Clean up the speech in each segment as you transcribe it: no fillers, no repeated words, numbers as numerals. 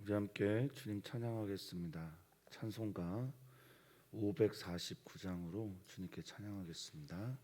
우리 함께 주님 찬양하겠습니다. 찬송가 549장으로 주님께 찬양하겠습니다.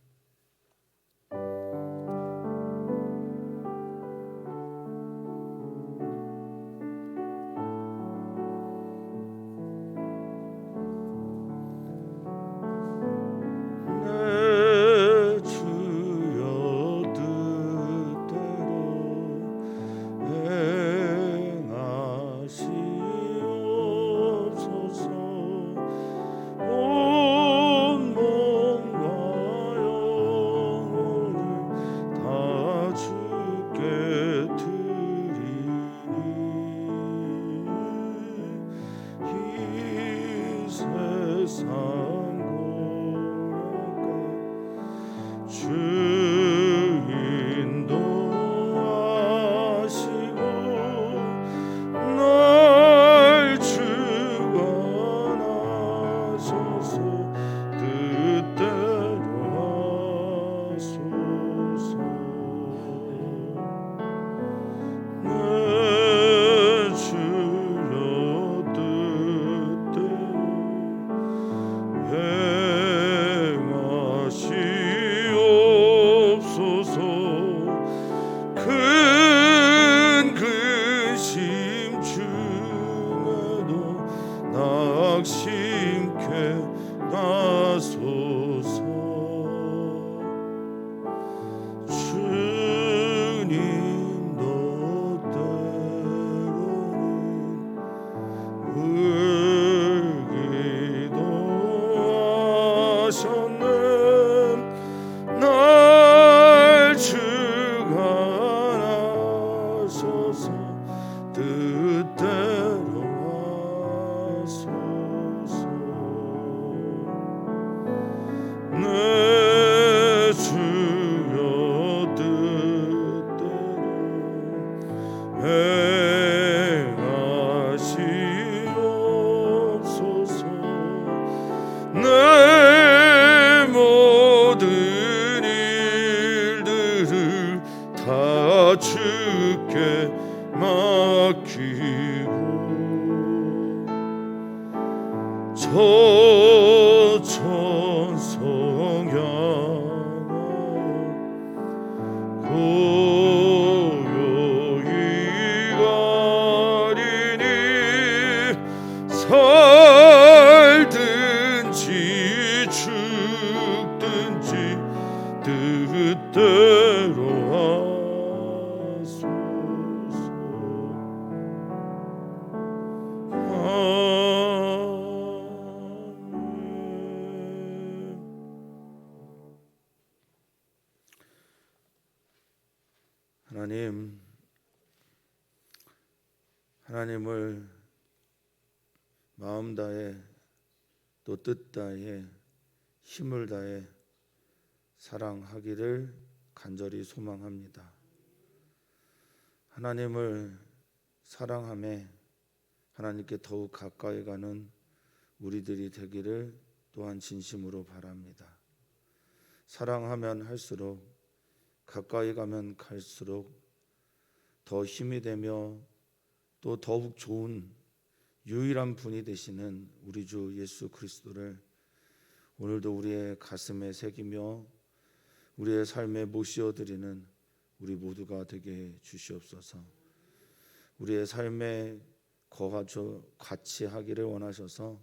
주께 맡기고 저 천성 향하여 고요히 가리니 살든지 죽든지 뜻대로 하나님을 마음 다해 또 뜻 다해 힘을 다해 사랑하기를 간절히 소망합니다. 하나님을 사랑하며 하나님께 더욱 가까이 가는 우리들이 되기를 또한 진심으로 바랍니다. 사랑하면 할수록 가까이 가면 갈수록 더 힘이 되며 또 더욱 좋은 유일한 분이 되시는 우리 주 예수 그리스도를 오늘도 우리의 가슴에 새기며 우리의 삶에 모시어드리는 우리 모두가 되게 주시옵소서. 우리의 삶에 같이 하기를 원하셔서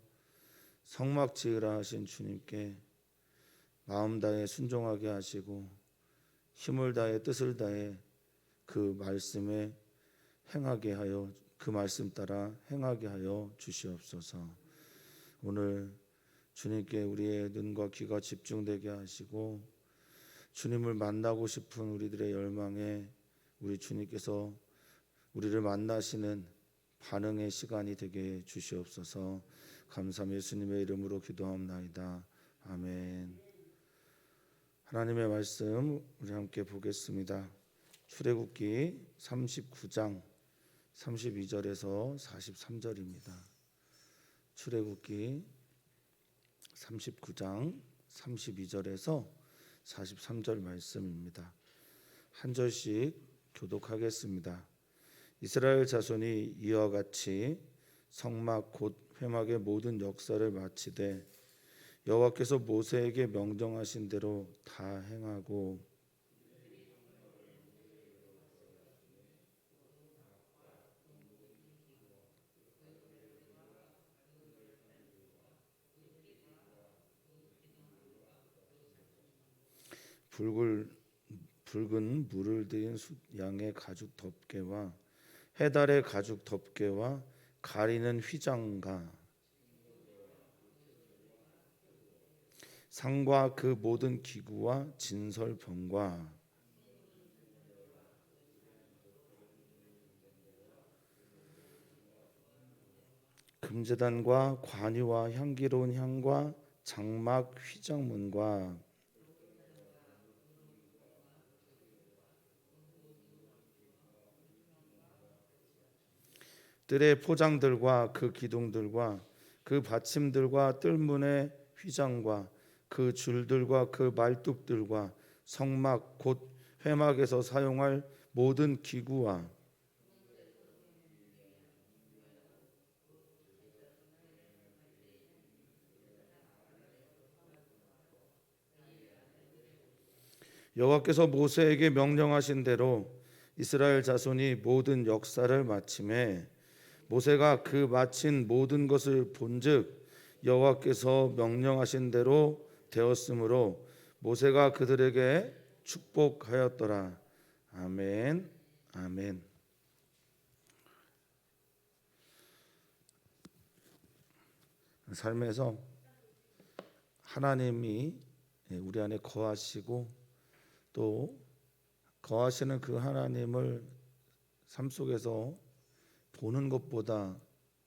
성막 지으라 하신 주님께 마음 다해 순종하게 하시고 힘을 다해 뜻을 다해 그 말씀에 행하게 하여 그 말씀 따라 행하게 하여 주시옵소서. 오늘 주님께 우리의 눈과 귀가 집중되게 하시고 주님을 만나고 싶은 우리들의 열망에 우리 주님께서 우리를 만나시는 반응의 시간이 되게 주시옵소서. 감사함 예수님의 이름으로 기도합나이다. 아멘. 하나님의 말씀 우리 함께 보겠습니다. 출애굽기 39장 32절에서 43절입니다. 출애굽기 39장 32절에서 43절 말씀입니다. 한 절씩 교독하겠습니다. 이스라엘 자손이 이와 같이 성막 곧 회막의 모든 역사를 마치되 여호와께서 모세에게 명령하신 대로 다 행하고 붉은 물을 들인 양의 가죽 덮개와 해달의 가죽 덮개와 가리는 휘장과 상과 그 모든 기구와 진설병과 금제단과 관유와 향기로운 향과 장막 휘장문과 뜰의 포장들과 그 기둥들과 그 받침들과 뜰문의 휘장과 그 줄들과 그 말뚝들과 성막 곧 회막에서 사용할 모든 기구와 여호와께서 모세에게 명령하신 대로 이스라엘 자손이 모든 역사를 마침에 모세가 그 마친 모든 것을 본즉 여호와께서 명령하신 대로 되었으므로 모세가 그들에게 축복하였더라. 아멘. 아멘. 삶에서 하나님이 우리 안에 거하시고 또 거하시는 그 하나님을 삶 속에서 보는 것보다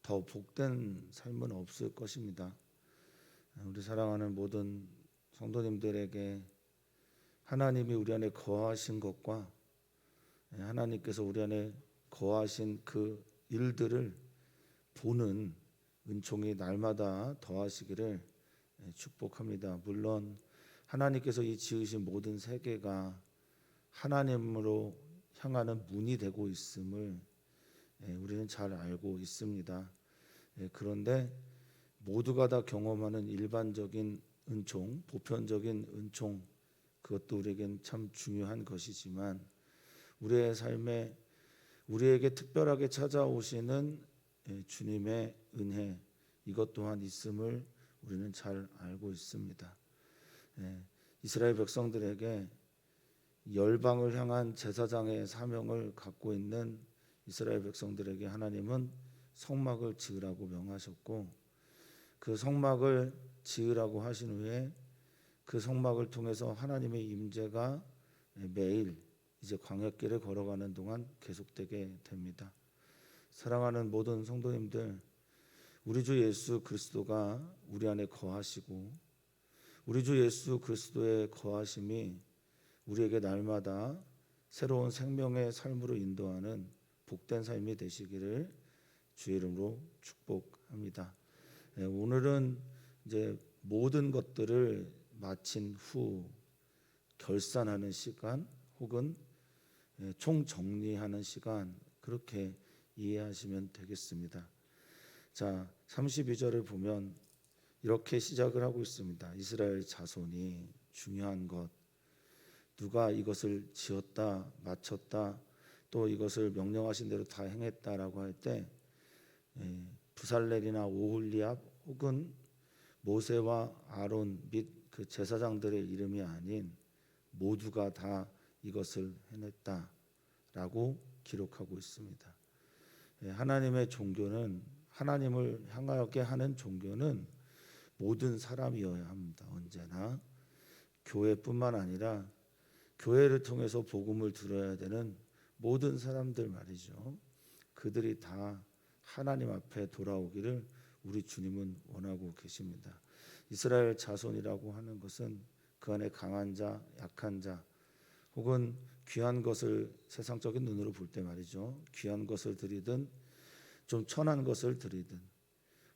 더 복된 삶은 없을 것입니다. 우리 사랑하는 모든 성도님들에게 하나님이 우리 안에 거하신 것과 하나님께서 우리 안에 거하신 그 일들을 보는 은총이 날마다 더하시기를 축복합니다. 물론 하나님께서 이 지으신 모든 세계가 하나님으로 향하는 문이 되고 있음을 우리는 잘 알고 있습니다. 그런데 모두가 다 경험하는 일반적인 은총, 보편적인 은총, 그것도 우리에겐 참 중요한 것이지만 우리의 삶에 우리에게 특별하게 찾아오시는 주님의 은혜, 이것 또한 있음을 우리는 잘 알고 있습니다. 이스라엘 백성들에게 열방을 향한 제사장의 사명을 갖고 있는 이스라엘 백성들에게 하나님은 성막을 지으라고 명하셨고 그 성막을 지으라고 하신 후에 그 성막을 통해서 하나님의 임재가 매일 이제 광야길을 걸어가는 동안 계속되게 됩니다. 사랑하는 모든 성도님들, 우리 주 예수 그리스도가 우리 안에 거하시고 우리 주 예수 그리스도의 거하심이 우리에게 날마다 새로운 생명의 삶으로 인도하는 복된 삶이 되시기를 주의 이름으로 축복합니다. 오늘은 이제 모든 것들을 마친 후 결산하는 시간 혹은 총정리하는 시간, 그렇게 이해하시면 되겠습니다. 자, 32절을 보면 이렇게 시작을 하고 있습니다. 이스라엘 자손이 중요한 것, 누가 이것을 지었다, 마쳤다, 또 이것을 명령하신 대로 다 행했다라고 할 때 부살렐이나 오홀리압 혹은 모세와 아론 및 그 제사장들의 이름이 아닌 모두가 다 이것을 해냈다라고 기록하고 있습니다. 하나님의 종교는, 하나님을 향하게 하는 종교는 모든 사람이어야 합니다. 언제나 교회뿐만 아니라 교회를 통해서 복음을 들어야 되는 모든 사람들 말이죠. 그들이 다 하나님 앞에 돌아오기를 우리 주님은 원하고 계십니다. 이스라엘 자손이라고 하는 것은 그 안에 강한 자, 약한 자, 혹은 귀한 것을 세상적인 눈으로 볼 때 말이죠. 귀한 것을 드리든 좀 천한 것을 드리든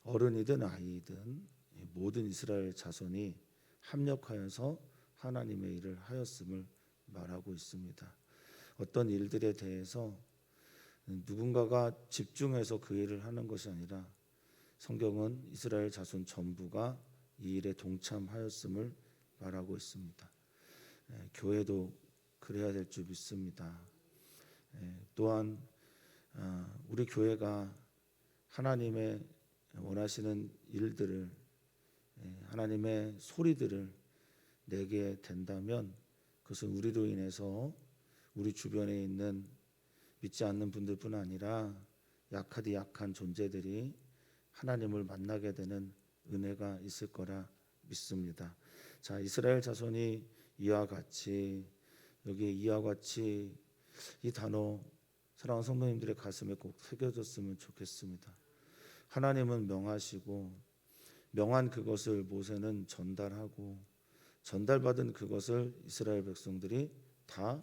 어른이든 아이든 모든 이스라엘 자손이 합력하여서 하나님의 일을 하였음을 말하고 있습니다. 어떤 일들에 대해서 누군가가 집중해서 그 일을 하는 것이 아니라 성경은 이스라엘 자손 전부가 이 일에 동참하였음을 말하고 있습니다. 교회도 그래야 될 줄 믿습니다. 또한 우리 교회가 하나님의 원하시는 일들을, 하나님의 소리들을 내게 된다면 그것은 우리로 인해서 우리 주변에 있는 믿지 않는 분들뿐 아니라 약하디 약한 존재들이 하나님을 만나게 되는 은혜가 있을 거라 믿습니다. 자, 이스라엘 자손이 이와 같이, 여기에 이와 같이 이 단어 사랑하는 성도님들의 가슴에 꼭 새겨졌으면 좋겠습니다. 하나님은 명하시고 명한 그것을 모세는 전달하고 전달받은 그것을 이스라엘 백성들이 다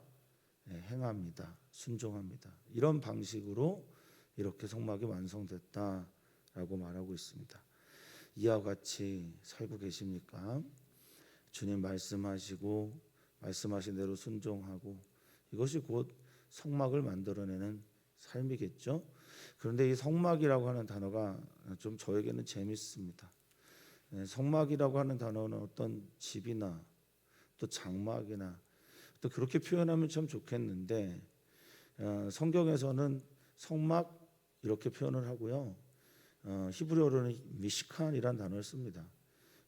행합니다. 순종합니다. 이런 방식으로 이렇게 성막이 완성됐다라고 말하고 있습니다. 이와 같이 살고 계십니까? 주님 말씀하시고 말씀하신 대로 순종하고, 이것이 곧 성막을 만들어내는 삶이겠죠. 그런데 이 성막이라고 하는 단어가 좀 저에게는 재밌습니다. 성막이라고 하는 단어는 어떤 집이나 또 장막이나 또 그렇게 표현하면 참 좋겠는데, 성경에서는 성막 이렇게 표현을 하고요. 히브리어로는 미시칸이라는 단어를 씁니다.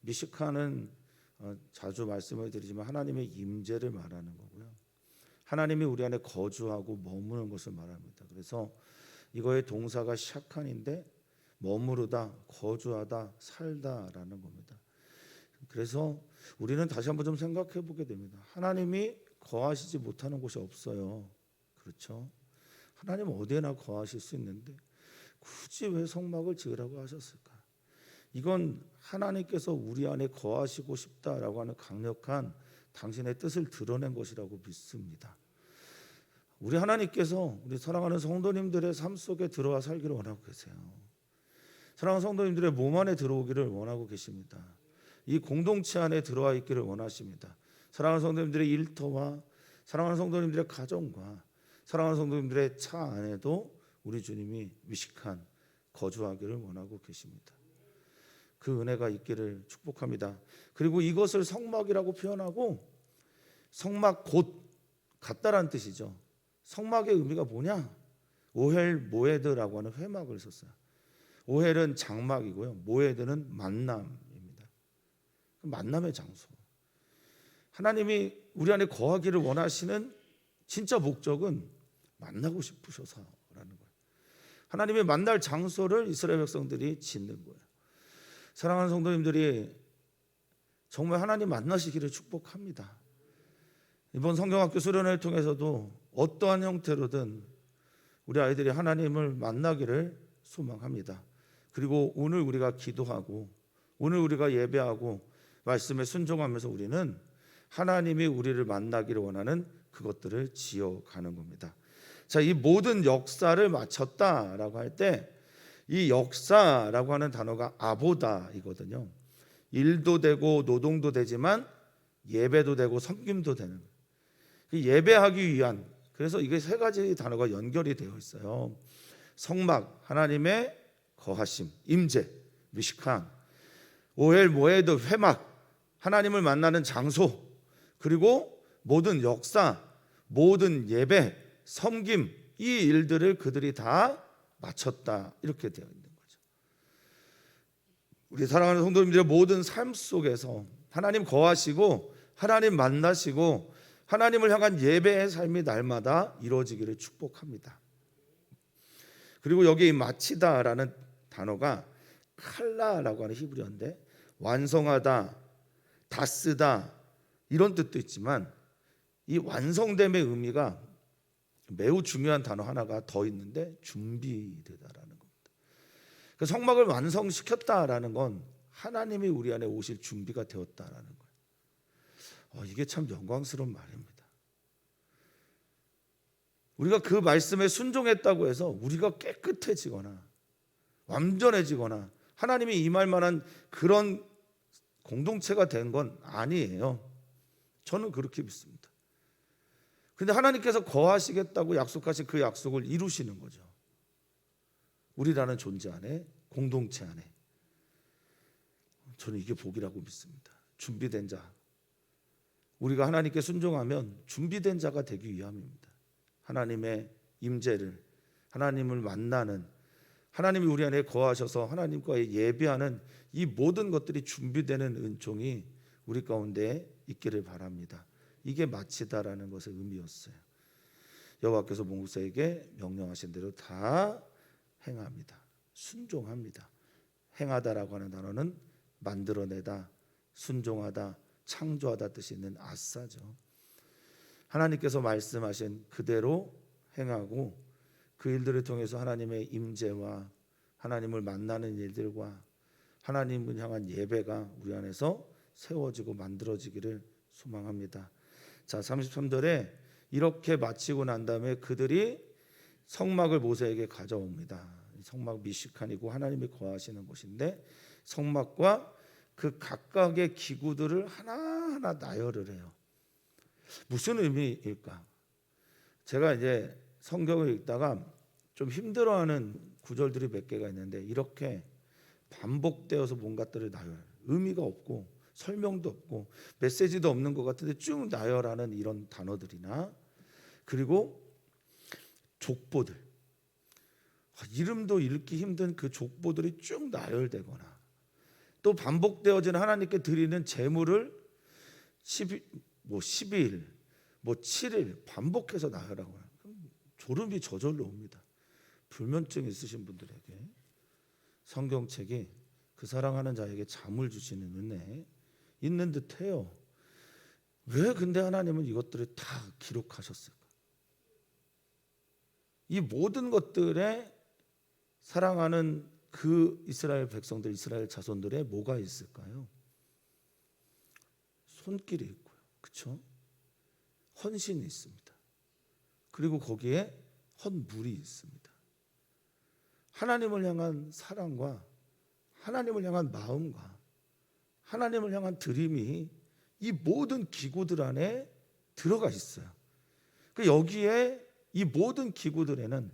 미시칸은 자주 말씀을 드리지만 하나님의 임재를 말하는 거고요. 하나님이 우리 안에 거주하고 머무는 것을 말합니다. 그래서 이거의 동사가 샤칸인데 머무르다, 거주하다, 살다라는 겁니다. 그래서 우리는 다시 한번 좀 생각해 보게 됩니다. 하나님이 거하시지 못하는 곳이 없어요. 그렇죠? 하나님은 어디에나 거하실 수 있는데 굳이 왜 성막을 지으라고 하셨을까? 이건 하나님께서 우리 안에 거하시고 싶다라고 하는 강력한 당신의 뜻을 드러낸 것이라고 믿습니다. 우리 하나님께서 우리 사랑하는 성도님들의 삶 속에 들어와 살기를 원하고 계세요. 사랑하는 성도님들의 몸 안에 들어오기를 원하고 계십니다. 이 공동체 안에 들어와 있기를 원하십니다. 사랑하는 성도님들의 일터와 사랑하는 성도님들의 가정과 사랑하는 성도님들의 차 안에도 우리 주님이 미식한 거주하기를 원하고 계십니다. 그 은혜가 있기를 축복합니다. 그리고 이것을 성막이라고 표현하고, 성막 곧 같다라는 뜻이죠. 성막의 의미가 뭐냐? 오헬 모에드라고 하는 회막을 썼어요. 오헬은 장막이고요, 모에드는 만남입니다. 만남의 장소. 하나님이 우리 안에 거하기를 원하시는 진짜 목적은 만나고 싶으셔서라는 거예요. 하나님의 만날 장소를 이스라엘 백성들이 짓는 거예요. 사랑하는 성도님들이 정말 하나님 만나시기를 축복합니다. 이번 성경학교 수련회를 통해서도 어떠한 형태로든 우리 아이들이 하나님을 만나기를 소망합니다. 그리고 오늘 우리가 기도하고 오늘 우리가 예배하고 말씀에 순종하면서 우리는 하나님이 우리를 만나기를 원하는 그것들을 지어가는 겁니다. 자, 이 모든 역사를 마쳤다라고 할 때 이 역사라고 하는 단어가 아보다이거든요. 일도 되고 노동도 되지만 예배도 되고 섬김도 되는, 예배하기 위한, 그래서 이게 세 가지 단어가 연결이 되어 있어요. 성막, 하나님의 거하심, 임재, 미시칸, 오헬 모에드 회막, 하나님을 만나는 장소, 그리고 모든 역사, 모든 예배, 섬김, 이 일들을 그들이 다 마쳤다, 이렇게 되어 있는 거죠. 우리 사랑하는 성도님들의 모든 삶 속에서 하나님 거하시고 하나님 만나시고 하나님을 향한 예배의 삶이 날마다 이루어지기를 축복합니다. 그리고 여기 마치다라는 단어가 칼라라고 하는 히브리어인데 완성하다, 다 쓰다 이런 뜻도 있지만 이 완성됨의 의미가 매우 중요한 단어 하나가 더 있는데 준비되다라는 겁니다. 그 성막을 완성시켰다라는 건 하나님이 우리 안에 오실 준비가 되었다라는 거예요. 이게 참 영광스러운 말입니다. 우리가 그 말씀에 순종했다고 해서 우리가 깨끗해지거나 완전해지거나 하나님이 임할 만한 그런 공동체가 된 건 아니에요. 저는 그렇게 믿습니다. 근데 하나님께서 거하시겠다고 약속하신 그 약속을 이루시는 거죠. 우리라는 존재 안에, 공동체 안에. 저는 이게 복이라고 믿습니다. 준비된 자. 우리가 하나님께 순종하면 준비된 자가 되기 위함입니다. 하나님의 임재를, 하나님을 만나는, 하나님이 우리 안에 거하셔서 하나님과의 예배하는 이 모든 것들이 준비되는 은총이 우리 가운데 있기를 바랍니다. 이게 마치다라는 것의 의미였어요. 여호와께서 모세에게 명령하신 대로 다 행합니다. 순종합니다. 행하다라고 하는 단어는 만들어내다, 순종하다, 창조하다 뜻이 있는 아사죠. 하나님께서 말씀하신 그대로 행하고 그 일들을 통해서 하나님의 임재와 하나님을 만나는 일들과 하나님을 향한 예배가 우리 안에서 세워지고 만들어지기를 소망합니다. 자, 33절에 이렇게 마치고 난 다음에 그들이 성막을 모세에게 가져옵니다. 성막 미시칸이고 하나님이 거하시는 곳인데 성막과 그 각각의 기구들을 하나하나 나열을 해요. 무슨 의미일까? 제가 이제 성경을 읽다가 좀 힘들어하는 구절들이 몇 개가 있는데 이렇게 반복되어서 뭔가들을 나열, 의미가 없고 설명도 없고 메시지도 없는 것 같은데 쭉 나열하는 이런 단어들이나, 그리고 족보들, 이름도 읽기 힘든 그 족보들이 쭉 나열되거나, 또 반복되어지는 하나님께 드리는 제물을 12일, 7일 반복해서 나열하고 졸음이 저절로 옵니다. 불면증 있으신 분들에게 성경책이 그 사랑하는 자에게 잠을 주시는 은혜 있는 듯해요. 왜 근데 하나님은 이것들을 다 기록하셨을까? 이 모든 것들에 사랑하는 그 이스라엘 백성들, 이스라엘 자손들의 뭐가 있을까요? 손길이 있고요, 그렇죠? 헌신이 있습니다. 그리고 거기에 헌물이 있습니다. 하나님을 향한 사랑과 하나님을 향한 마음과 하나님을 향한 드림이 이 모든 기구들 안에 들어가 있어요. 그 여기에 이 모든 기구들에는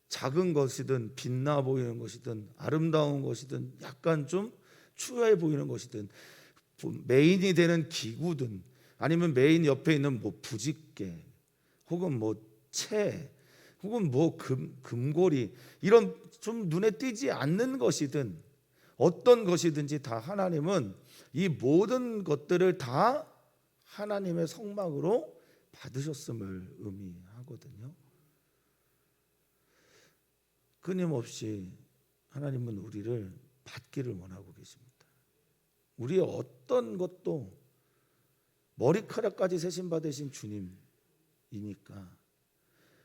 작은 것이든 빛나 보이는 것이든 아름다운 것이든 약간 좀 추해 보이는 것이든 메인이 되는 기구든 아니면 메인 옆에 있는 뭐 부직개 혹은 채 혹은 금고리, 이런 좀 눈에 띄지 않는 것이든 어떤 것이든지 다 하나님은 이 모든 것들을 다 하나님의 성막으로 받으셨음을 의미하거든요. 끊임없이 하나님은 우리를 받기를 원하고 계십니다. 우리의 어떤 것도 머리카락까지 세심 받으신 주님이니까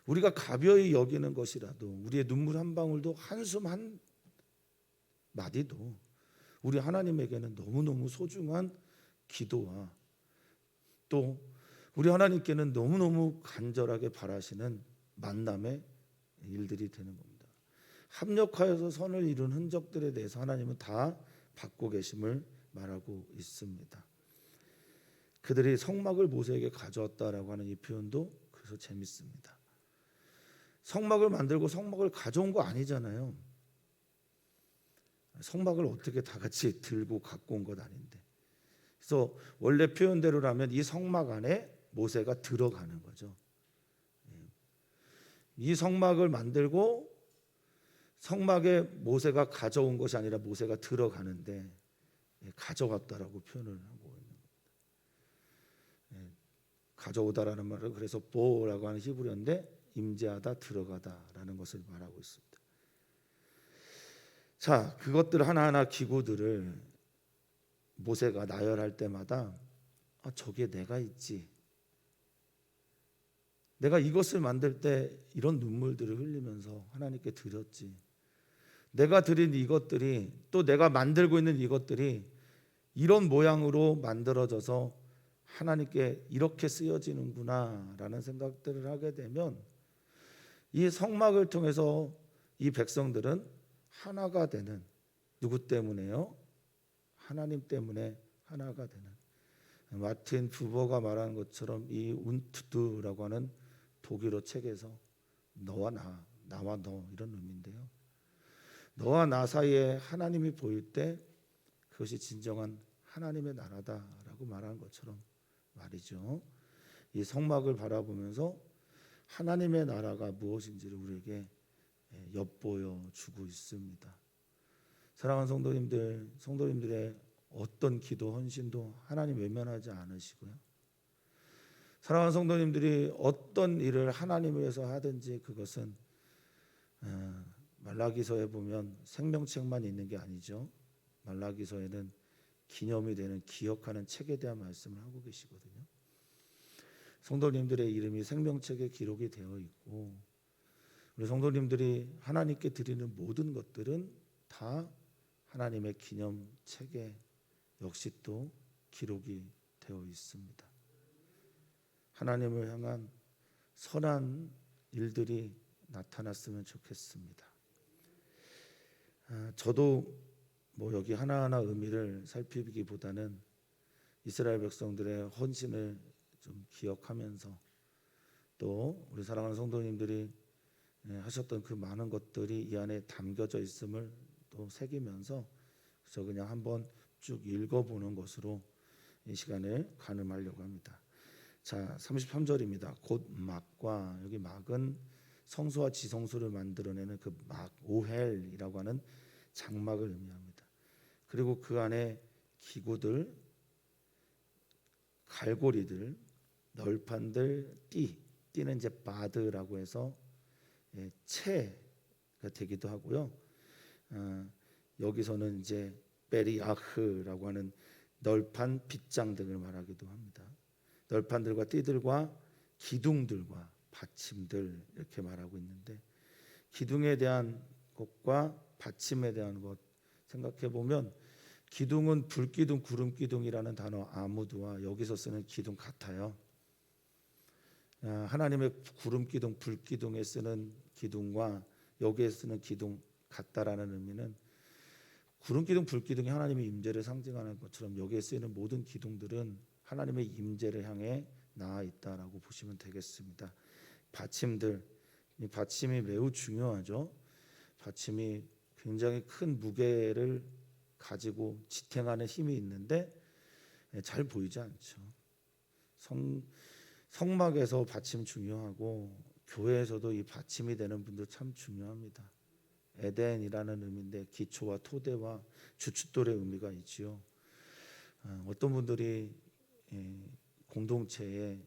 우리가 가벼이 여기는 것이라도, 우리의 눈물 한 방울도, 한숨 한 마디도 우리 하나님에게는 너무너무 소중한 기도와 또 우리 하나님께는 너무너무 간절하게 바라시는 만남의 일들이 되는 겁니다. 합력하여서 선을 이룬 흔적들에 대해서 하나님은 다 받고 계심을 말하고 있습니다. 그들이 성막을 모세에게 가져왔다라고 하는 이 표현도 그래서 재밌습니다. 성막을 만들고 성막을 가져온 거 아니잖아요. 성막을 어떻게 다 같이 들고 갖고 온 것 아닌데. 그래서 원래 표현대로라면 이 성막 안에 모세가 들어가는 거죠. 이 성막을 만들고 성막에 모세가 가져온 것이 아니라 모세가 들어가는데 가져갔다라고 표현을 하고 있는 겁니다. 가져오다라는 말은 그래서 보라고 하는 히브리어인데 임재하다, 들어가다라는 것을 말하고 있습니다. 자, 그것들 하나하나 기구들을 모세가 나열할 때마다 저기에 내가 있지, 내가 이것을 만들 때 이런 눈물들을 흘리면서 하나님께 드렸지, 내가 드린 이것들이, 또 내가 만들고 있는 이것들이 이런 모양으로 만들어져서 하나님께 이렇게 쓰여지는구나 라는 생각들을 하게 되면 이 성막을 통해서 이 백성들은 하나가 되는, 누구 때문에요? 하나님 때문에 하나가 되는. 마틴 부버가 말하는 것처럼 이 운투드라고 하는 독일어 책에서 너와 나, 나와 너, 이런 의미인데요. 너와 나 사이에 하나님이 보일 때 그것이 진정한 하나님의 나라다라고 말하는 것처럼 말이죠. 이 성막을 바라보면서 하나님의 나라가 무엇인지를 우리에게 엿보여 주고 있습니다. 사랑하는 성도님들, 성도님들의 어떤 기도 헌신도 하나님 외면하지 않으시고요. 사랑하는 성도님들이 어떤 일을 하나님을 위해서 하든지 그것은 말라기서에 보면 생명책만 있는 게 아니죠. 말라기서에는 기념이 되는 기억하는 책에 대한 말씀을 하고 계시거든요. 성도님들의 이름이 생명책에 기록이 되어 있고 우리 성도님들이 하나님께 드리는 모든 것들은 다 하나님의 기념책에 역시 또 기록이 되어 있습니다. 하나님을 향한 선한 일들이 나타났으면 좋겠습니다. 저도 뭐 여기 하나하나 의미를 살피기보다는 이스라엘 백성들의 헌신을 좀 기억하면서 또 우리 사랑하는 성도님들이 하셨던 그 많은 것들이 이 안에 담겨져 있음을 또 새기면서 저 그냥 한번 쭉 읽어보는 것으로 이 시간을 가늠하려고 합니다. 자, 33절입니다. 곧 막과 여기 막은 성소와 지성소를 만들어내는 그 막, 오헬이라고 하는 장막을 의미합니다. 그리고 그 안에 기구들, 갈고리들, 널판들, 띠는 이제 바드라고 해서 채가 되기도 하고요. 여기서는 이제 베리아흐라고 하는 널판 빗장 등을 말하기도 합니다. 널판들과 띠들과 기둥들과 받침들 이렇게 말하고 있는데 기둥에 대한 것과 받침에 대한 것 생각해 보면 기둥은 불기둥, 구름기둥이라는 단어 아무드와 여기서 쓰는 기둥 같아요. 하나님의 구름기둥, 불기둥에 쓰는 기둥과 여기에 쓰는 기둥 같다라는 의미는 구름기둥, 불기둥이 하나님의 임재를 상징하는 것처럼 여기에 쓰이는 모든 기둥들은 하나님의 임재를 향해 나아 있다라고 보시면 되겠습니다. 받침들, 이 받침이 매우 중요하죠. 받침이 굉장히 큰 무게를 가지고 지탱하는 힘이 있는데 잘 보이지 않죠. 성막에서 받침 중요하고 교회에서도 이 받침이 되는 분들 참 중요합니다. 에덴이라는 의미인데 기초와 토대와 주춧돌의 의미가 있지요. 어떤 분들이 공동체에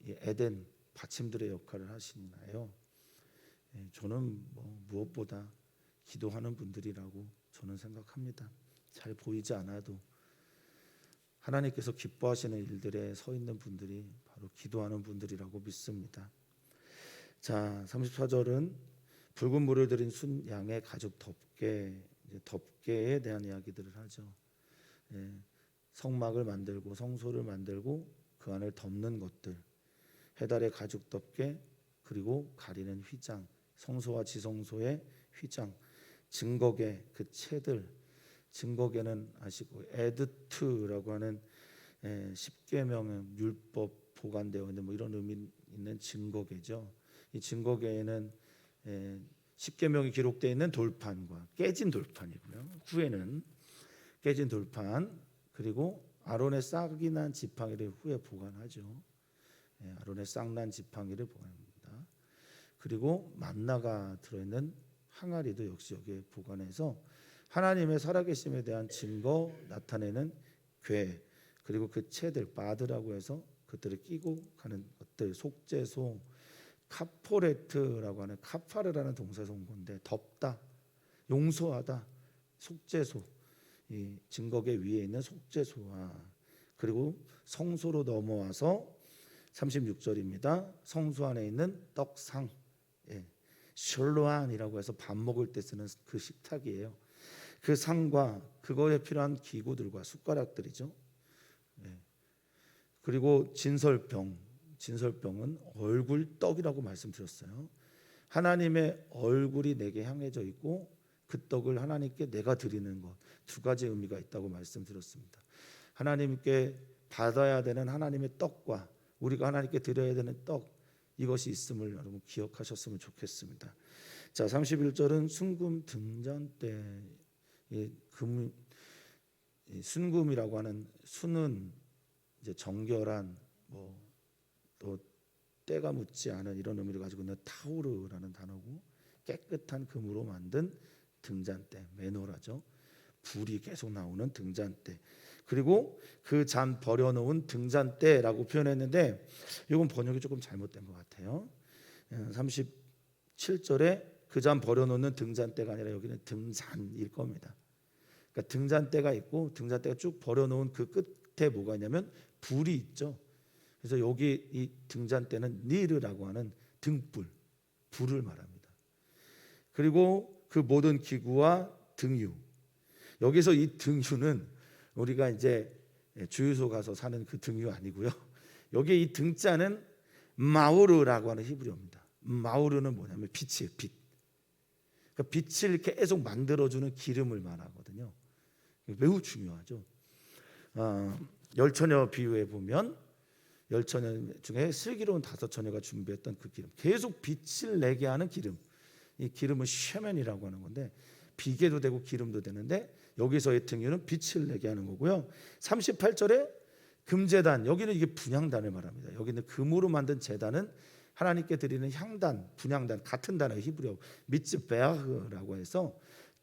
에덴 받침들의 역할을 하시나요? 저는 무엇보다 기도하는 분들이라고 저는 생각합니다. 잘 보이지 않아도 하나님께서 기뻐하시는 일들에 서 있는 분들이 바로 기도하는 분들이라고 믿습니다. 자, 34절은 붉은 물을 들인 순 양의 가죽 덮개에 대한 이야기들을 하죠. 성막을 만들고 성소를 만들고 그 안을 덮는 것들, 해달의 가죽 덮개, 그리고 가리는 휘장, 성소와 지성소의 휘장, 증거계 그 채들, 증거계는 아시고 에드트라고 하는 십계명의 율법 보관되어 있는 이런 의미 있는 증거계죠. 이 증거계에는 십계명이 기록되어 있는 돌판과 깨진 돌판이고요. 후에는 깨진 돌판, 그리고 아론의 싹이 난 지팡이를 후에 보관하죠. 아론의 싹난 지팡이를 보관합니다. 그리고 만나가 들어있는 항아리도 역시 여기에 보관해서 하나님의 살아계심에 대한 증거 나타내는 궤, 그리고 그 채들 바드라고 해서 그들을 끼고 가는 것들, 속죄소, 카포레트라고 하는 카파르라는 동사에서 온 건데 덮다, 용서하다, 속죄소, 이 증거계 위에 있는 속죄소와 그리고 성소로 넘어와서 36절입니다. 성소 안에 있는 떡상, 셜로안이라고 해서 밥 먹을 때 쓰는 그 식탁이에요. 그 상과 그거에 필요한 기구들과 숟가락들이죠. 그리고 진설병은 얼굴 떡이라고 말씀드렸어요. 하나님의 얼굴이 내게 향해져 있고 그 떡을 하나님께 내가 드리는 것, 두 가지 의미가 있다고 말씀드렸습니다. 하나님께 받아야 되는 하나님의 떡과 우리가 하나님께 드려야 되는 떡, 이것이 있음을 여러분 기억하셨으면 좋겠습니다. 자, 31절은 순금 등잔 때. 이 순금이라고 하는 순은 이제 정결한 또 때가 묻지 않은 이런 의미를 가지고 있는 타우르라는 단어고, 깨끗한 금으로 만든 등잔대, 메노라죠. 불이 계속 나오는 등잔대. 그리고 그 잔 버려놓은 등잔대라고 표현했는데 이건 번역이 조금 잘못된 것 같아요. 37절에 그 잔 버려놓는 등잔대가 아니라 여기는 등잔일 겁니다. 그러니까 등잔대가 있고 등잔대가 쭉 버려놓은 그 끝에 뭐가 있냐면 불이 있죠. 그래서 여기 이 등잔대는 니르라고 하는 등불, 불을 말합니다. 그리고 그 모든 기구와 등유. 여기서 이 등유는 우리가 이제 주유소 가서 사는 그 등유 아니고요. 여기 이 등자는 마우르라고 하는 히브리어입니다. 마우르는 뭐냐면 빛이에요, 빛. 그러니까 빛을 계속 만들어주는 기름을 말하거든요. 매우 중요하죠. 열처녀 비유에 보면 열처녀 중에 슬기로운 5처녀가 준비했던 그 기름, 계속 빛을 내게 하는 기름. 이 기름은 쉐멘이라고 하는 건데 비계도 되고 기름도 되는데 여기서의 등유는 빛을 내게 하는 거고요. 38절에 금제단, 여기는 이게 분향단을 말합니다. 여기는 금으로 만든 제단은 하나님께 드리는 향단, 분향단, 같은 단어 히브리어 미츠베아흐라고 해서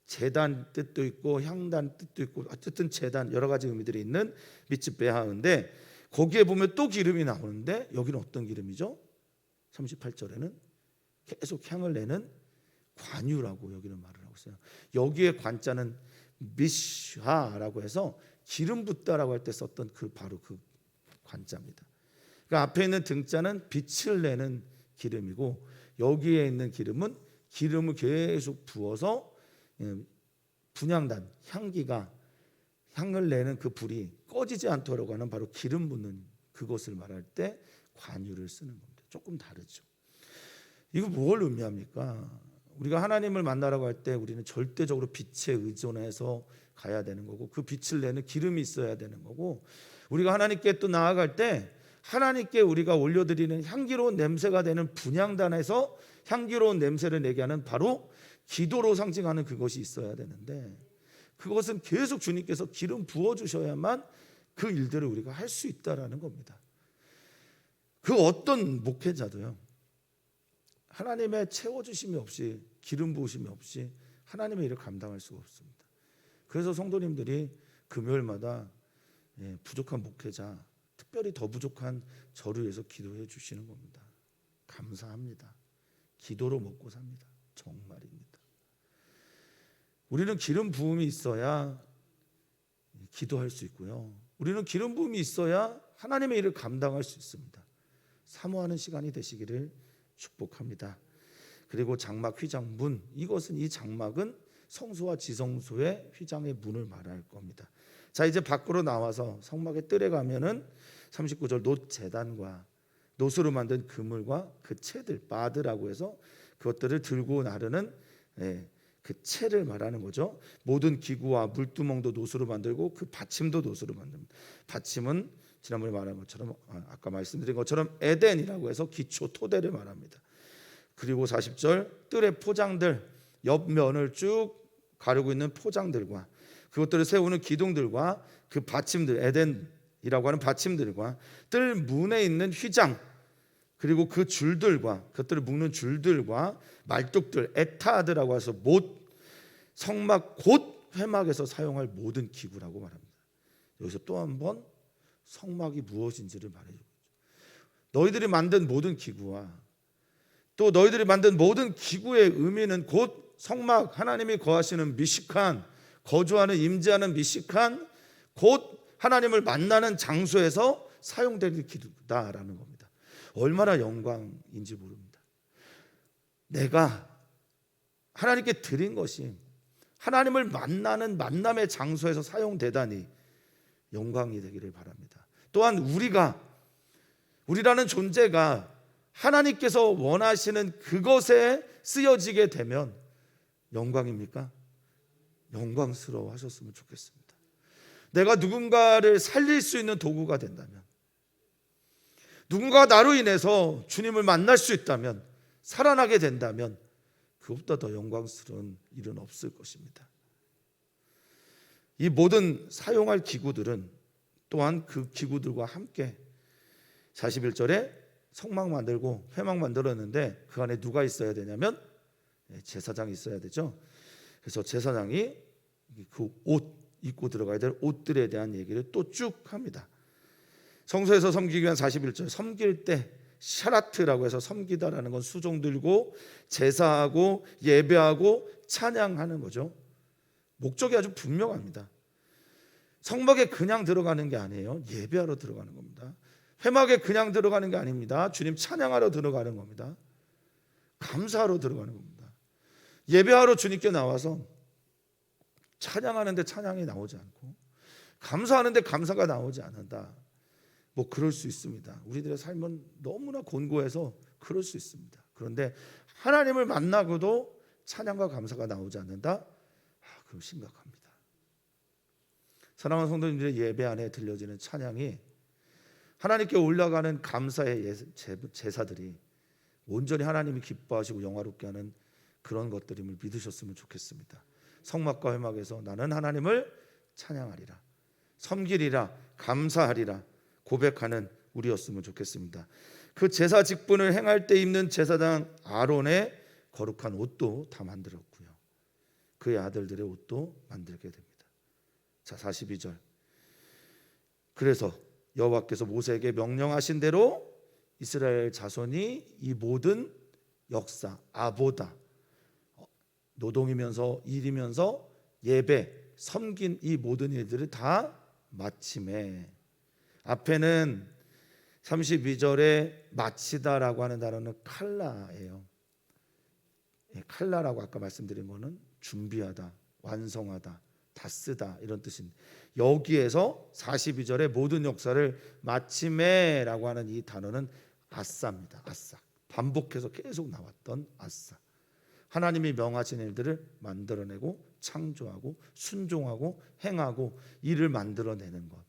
제단 뜻도 있고 향단 뜻도 있고 어쨌든 제단, 여러 가지 의미들이 있는 미츠베아흐인데 거기에 보면 또 기름이 나오는데 여기는 어떤 기름이죠? 38절에는 계속 향을 내는 관유라고 여기는 말을 하고 있어요. 여기에 관자는 미샤라고 해서 기름 붓다라고 할 때 썼던 바로 그 관자입니다. 그러니까 앞에 있는 등자는 빛을 내는 기름이고 여기에 있는 기름은 기름을 계속 부어서 분향단, 향을 내는 그 불이 꺼지지 않도록 하는 바로 기름 붓는 그것을 말할 때 관유를 쓰는 겁니다. 조금 다르죠. 이거 뭘 의미합니까? 우리가 하나님을 만나라고 할 때 우리는 절대적으로 빛에 의존해서 가야 되는 거고 그 빛을 내는 기름이 있어야 되는 거고, 우리가 하나님께 또 나아갈 때 하나님께 우리가 올려드리는 향기로운 냄새가 되는 분향단에서 향기로운 냄새를 내게 하는 바로 기도로 상징하는 그것이 있어야 되는데 그것은 계속 주님께서 기름 부어주셔야만 그 일들을 우리가 할 수 있다라는 겁니다. 그 어떤 목회자도요, 하나님의 채워주심이 없이, 기름 부으심이 없이 하나님의 일을 감당할 수가 없습니다. 그래서 성도님들이 금요일마다 부족한 목회자, 특별히 더 부족한 저를 위해서 기도해 주시는 겁니다. 감사합니다. 기도로 먹고 삽니다. 정말입니다. 우리는 기름 부음이 있어야 기도할 수 있고요. 우리는 기름 부음이 있어야 하나님의 일을 감당할 수 있습니다. 사모하는 시간이 되시기를 축복합니다. 그리고 장막 휘장 문, 이 장막은 성소와 지성소의 휘장의 문을 말할 겁니다. 자, 이제 밖으로 나와서 성막의 뜰에 가면은 39절 놋 제단과 놋으로 만든 그물과 그 채들, 바드라고 해서 그것들을 들고 나르는 그 채를 말하는 거죠. 모든 기구와 물두멍도 놋으로 만들고 그 받침도 놋으로 만듭니다. 받침은 지난번에 말한 것처럼 아까 말씀드린 것처럼 에덴이라고 해서 기초 토대를 말합니다. 그리고 40절 뜰의 포장들, 옆면을 쭉 가르고 있는 포장들과 그것들을 세우는 기둥들과 그 받침들, 에덴이라고 하는 받침들과 뜰 문에 있는 휘장, 그리고 그 줄들과 그것들을 묶는 줄들과 말뚝들, 에타드라고 해서 성막 곧 회막에서 사용할 모든 기구라고 말합니다. 여기서 또 한 번 성막이 무엇인지를 말해주고, 너희들이 만든 모든 기구와 또 너희들이 만든 모든 기구의 의미는 곧 성막, 하나님이 거하시는 미식한, 거주하는, 임재하는 미식한, 곧 하나님을 만나는 장소에서 사용되는 기도다라는 겁니다. 얼마나 영광인지 모릅니다. 내가 하나님께 드린 것이 하나님을 만나는 만남의 장소에서 사용되다니 영광이 되기를 바랍니다. 또한 우리라는 존재가 하나님께서 원하시는 그것에 쓰여지게 되면 영광입니까? 영광스러워 하셨으면 좋겠습니다. 내가 누군가를 살릴 수 있는 도구가 된다면, 누군가가 나로 인해서 주님을 만날 수 있다면, 살아나게 된다면 그것보다 더 영광스러운 일은 없을 것입니다. 이 모든 사용할 기구들은 또한 그 기구들과 함께 41절에 성막 만들고 회막 만들었는데 그 안에 누가 있어야 되냐면 제사장이 있어야 되죠. 그래서 제사장이 그 옷 입고 들어가야 될 옷들에 대한 얘기를 또 쭉 합니다. 성소에서 섬기기 위한 41절, 섬길 때 샤라트라고 해서 섬기다라는 건 수종 들고 제사하고 예배하고 찬양하는 거죠. 목적이 아주 분명합니다. 성막에 그냥 들어가는 게 아니에요. 예배하러 들어가는 겁니다. 회막에 그냥 들어가는 게 아닙니다. 주님 찬양하러 들어가는 겁니다. 감사하러 들어가는 겁니다. 예배하러 주님께 나와서 찬양하는데 찬양이 나오지 않고 감사하는데 감사가 나오지 않는다. 뭐 그럴 수 있습니다. 우리들의 삶은 너무나 곤고해서 그럴 수 있습니다. 그런데 하나님을 만나고도 찬양과 감사가 나오지 않는다? 그럼 심각합니다. 사랑하는 성도님들의 예배 안에 들려지는 찬양이 하나님께 올라가는 감사의 제사들이 온전히 하나님이 기뻐하시고 영화롭게 하는 그런 것들임을 믿으셨으면 좋겠습니다. 성막과 회막에서 나는 하나님을 찬양하리라, 섬기리라, 감사하리라 고백하는 우리였으면 좋겠습니다. 그 제사 직분을 행할 때 입는 제사장 아론의 거룩한 옷도 다 만들었고요. 그의 아들들의 옷도 만들게 됩니다. 자, 42절. 그래서 여호와께서 모세에게 명령하신 대로 이스라엘 자손이 이 모든 역사, 아보다, 노동이면서 일이면서 예배, 섬긴 이 모든 일들을 다 마침에, 앞에는 32절에 마치다라고 하는 단어는 칼라예요. 칼라라고 아까 말씀드린 거는 준비하다, 완성하다, 다 쓰다 이런 뜻입니다. 여기에서 42절의 모든 역사를 마침에라고 하는 이 단어는 아싸입니다. 아싸. 반복해서 계속 나왔던 아싸. 하나님이 명하신 일들을 만들어내고 창조하고 순종하고 행하고 일을 만들어내는 것.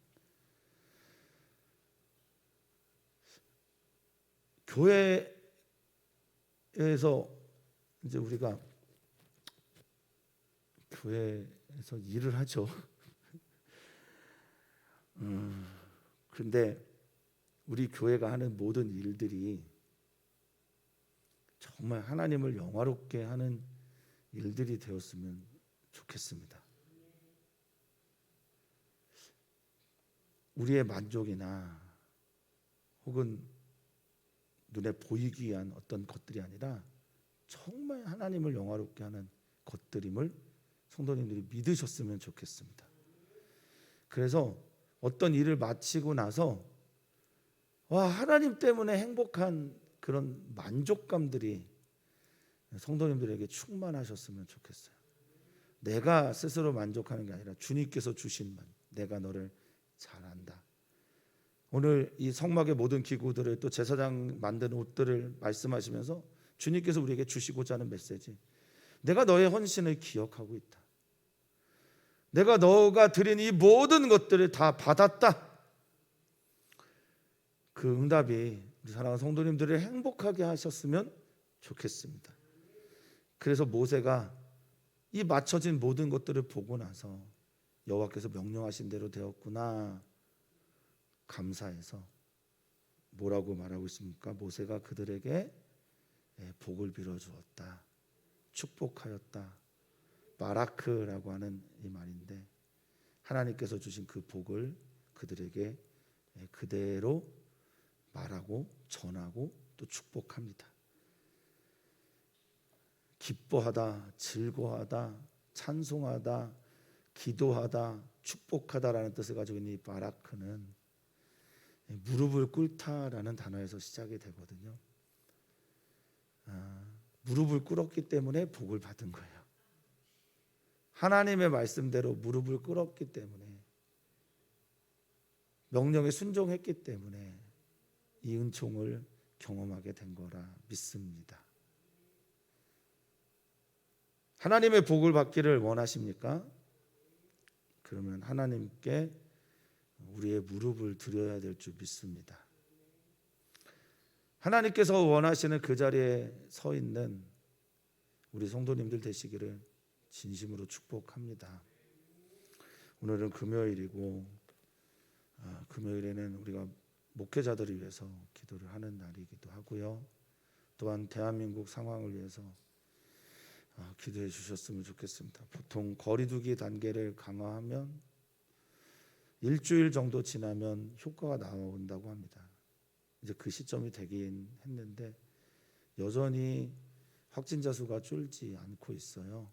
교회에서 이제 우리가 교회에서 일을 하죠. 그런데 우리 교회가 하는 모든 일들이 정말 하나님을 영화롭게 하는 일들이 되었으면 좋겠습니다. 우리의 만족이나 혹은 눈에 보이기 위한 어떤 것들이 아니라 정말 하나님을 영화롭게 하는 것들임을 성도님들이 믿으셨으면 좋겠습니다. 그래서 어떤 일을 마치고 나서 하나님 때문에 행복한 그런 만족감들이 성도님들에게 충만하셨으면 좋겠어요. 내가 스스로 만족하는 게 아니라 주님께서 주신 내가 너를 잘 안다. 오늘 이 성막의 모든 기구들을 또 제사장 만든 옷들을 말씀하시면서 주님께서 우리에게 주시고자 하는 메시지, 내가 너의 헌신을 기억하고 있다. 내가 너가 드린 이 모든 것들을 다 받았다. 그 응답이 우리 사랑하는 성도님들을 행복하게 하셨으면 좋겠습니다. 그래서 모세가 이 맞춰진 모든 것들을 보고 나서 여호와께서 명령하신 대로 되었구나 감사해서 뭐라고 말하고 있습니까? 모세가 그들에게 복을 빌어 주었다, 축복하였다. 바라크라고 하는 이 말인데 하나님께서 주신 그 복을 그들에게 그대로 말하고 전하고 또 축복합니다. 기뻐하다, 즐거워하다, 찬송하다, 기도하다, 축복하다라는 뜻을 가지고 있는 이 바라크는 무릎을 꿇다라는 단어에서 시작이 되거든요. 무릎을 꿇었기 때문에 복을 받은 거예요. 하나님의 말씀대로 무릎을 꿇었기 때문에, 명령에 순종했기 때문에 이 은총을 경험하게 된 거라 믿습니다. 하나님의 복을 받기를 원하십니까? 그러면 하나님께 우리의 무릎을 드려야 될 줄 믿습니다. 하나님께서 원하시는 그 자리에 서 있는 우리 성도님들 되시기를 진심으로 축복합니다. 오늘은 금요일이고 금요일에는 우리가 목회자들을 위해서 기도를 하는 날이기도 하고요. 또한 대한민국 상황을 위해서 기도해 주셨으면 좋겠습니다. 보통 거리두기 단계를 강화하면 일주일 정도 지나면 효과가 나온다고 합니다. 이제 그 시점이 되긴 했는데 여전히 확진자 수가 줄지 않고 있어요.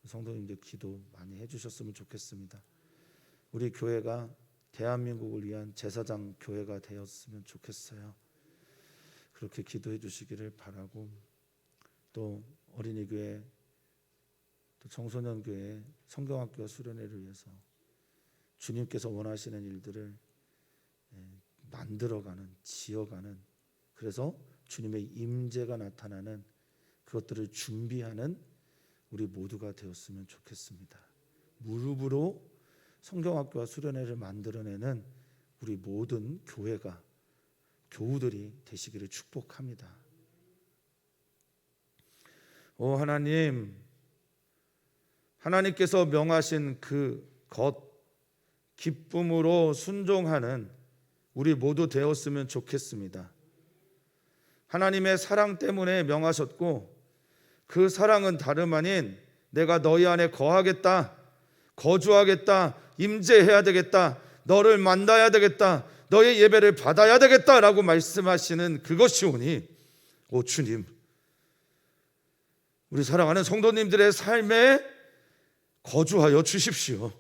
성도님들 기도 많이 해주셨으면 좋겠습니다. 우리 교회가 대한민국을 위한 제사장 교회가 되었으면 좋겠어요. 그렇게 기도해 주시기를 바라고, 또 어린이교회, 또 청소년교회, 성경학교와 수련회를 위해서 주님께서 원하시는 일들을 만들어가는, 지어가는, 그래서 주님의 임재가 나타나는 그것들을 준비하는 우리 모두가 되었으면 좋겠습니다. 무릎으로 성경학교와 수련회를 만들어내는 우리 모든 교회가, 교우들이 되시기를 축복합니다. 오 하나님, 하나님께서 명하신 그 것, 기쁨으로 순종하는 우리 모두 되었으면 좋겠습니다. 하나님의 사랑 때문에 명하셨고, 그 사랑은 다름 아닌 내가 너희 안에 거하겠다, 거주하겠다, 임재해야 되겠다, 너를 만나야 되겠다, 너의 예배를 받아야 되겠다라고 말씀하시는 그것이오니, 오 주님, 우리 사랑하는 성도님들의 삶에 거주하여 주십시오.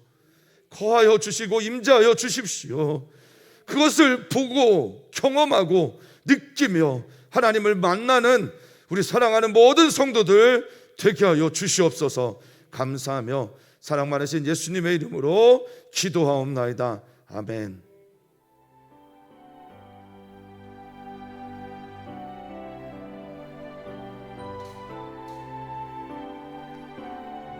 거하여 주시고 임재하여 주십시오. 그것을 보고 경험하고 느끼며 하나님을 만나는 우리 사랑하는 모든 성도들 되게 하여 주시옵소서. 감사하며 사랑 많으신 예수님의 이름으로 기도하옵나이다. 아멘.